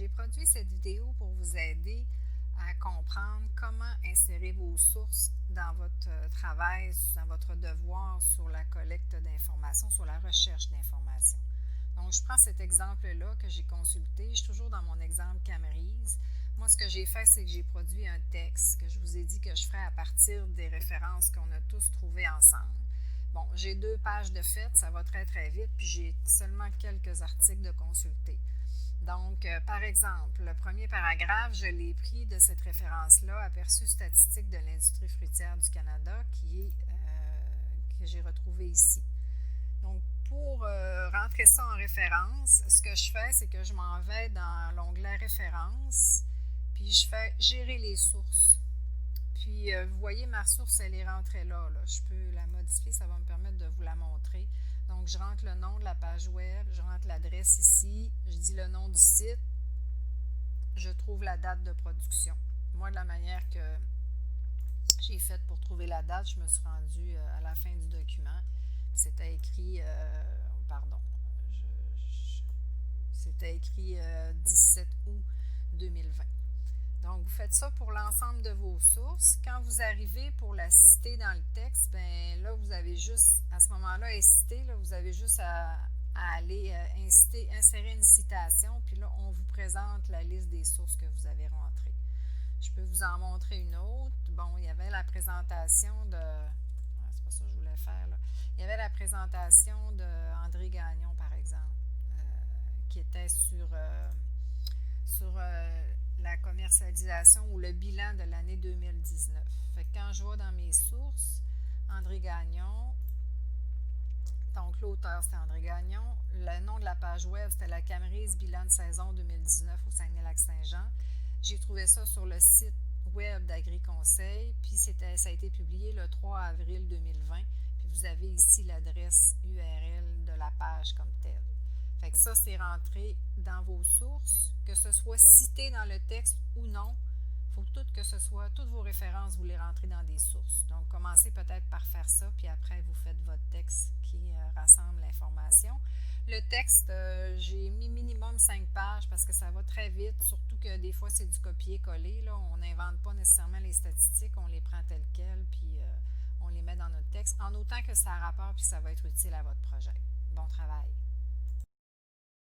J'ai produit cette vidéo pour vous aider à comprendre comment insérer vos sources dans votre travail, dans votre devoir sur la collecte d'informations, sur la recherche d'informations. Donc, je prends cet exemple-là que j'ai consulté. Je suis toujours dans mon exemple Camrys. Moi, ce que j'ai fait, c'est que j'ai produit un texte que je vous ai dit que je ferai à partir des références qu'on a tous trouvées ensemble. Bon, j'ai 2 pages de fait, ça va très très vite, puis j'ai seulement quelques articles de consulter. Donc, par exemple, le premier paragraphe, je l'ai pris de cette référence-là, Aperçu statistique de l'industrie fruitière du Canada, que j'ai retrouvé ici. Donc, pour rentrer ça en référence, ce que je fais, c'est que je m'en vais dans l'onglet Références, puis je fais Gérer les sources. Puis, vous voyez, ma source, elle est rentrée là. Je peux la modifier, ça va me permettre de vous la montrer. Donc, je rentre le nom de la page web, je rentre l'adresse ici, je dis le nom du site, je trouve la date de production. Moi, de la manière que j'ai faite pour trouver la date, je me suis rendue à la fin du document. C'était écrit, c'était écrit 17 août 2020. Donc, vous faites ça pour l'ensemble de vos sources. Quand vous arrivez pour la citer dans le texte, bien là, vous avez juste, à ce moment-là, vous avez juste à aller insérer une citation, puis là, on vous présente la liste des sources que vous avez rentrées. Je peux vous en montrer une autre. Bon, il y avait la présentation de... c'est pas ça que je voulais faire, là. Il y avait la présentation d'André Gagnon, par exemple, qui était sur la commercialisation ou le bilan de l'année 2019. Fait que quand je vais dans mes sources, André Gagnon, donc l'auteur c'était André Gagnon, le nom de la page web c'était la Camrys bilan de saison 2019 au Saguenay-Lac-Saint-Jean. J'ai trouvé ça sur le site web d'AgriConseil, puis ça a été publié le 3 avril 2020, puis vous avez ici l'adresse URL de la page comme telle. Fait que ça, c'est rentré dans vos sources, que ce soit cité dans le texte ou non. Il faut toutes vos références, vous les rentrez dans des sources. Donc, commencez peut-être par faire ça, puis après, vous faites votre texte qui rassemble l'information. Le texte, j'ai mis minimum 5 pages parce que ça va très vite, surtout que des fois, c'est du copier-coller. Là. On n'invente pas nécessairement les statistiques, on les prend telles quelles, puis on les met dans notre texte, en autant que ça a rapport, puis ça va être utile à votre projet. Bon travail!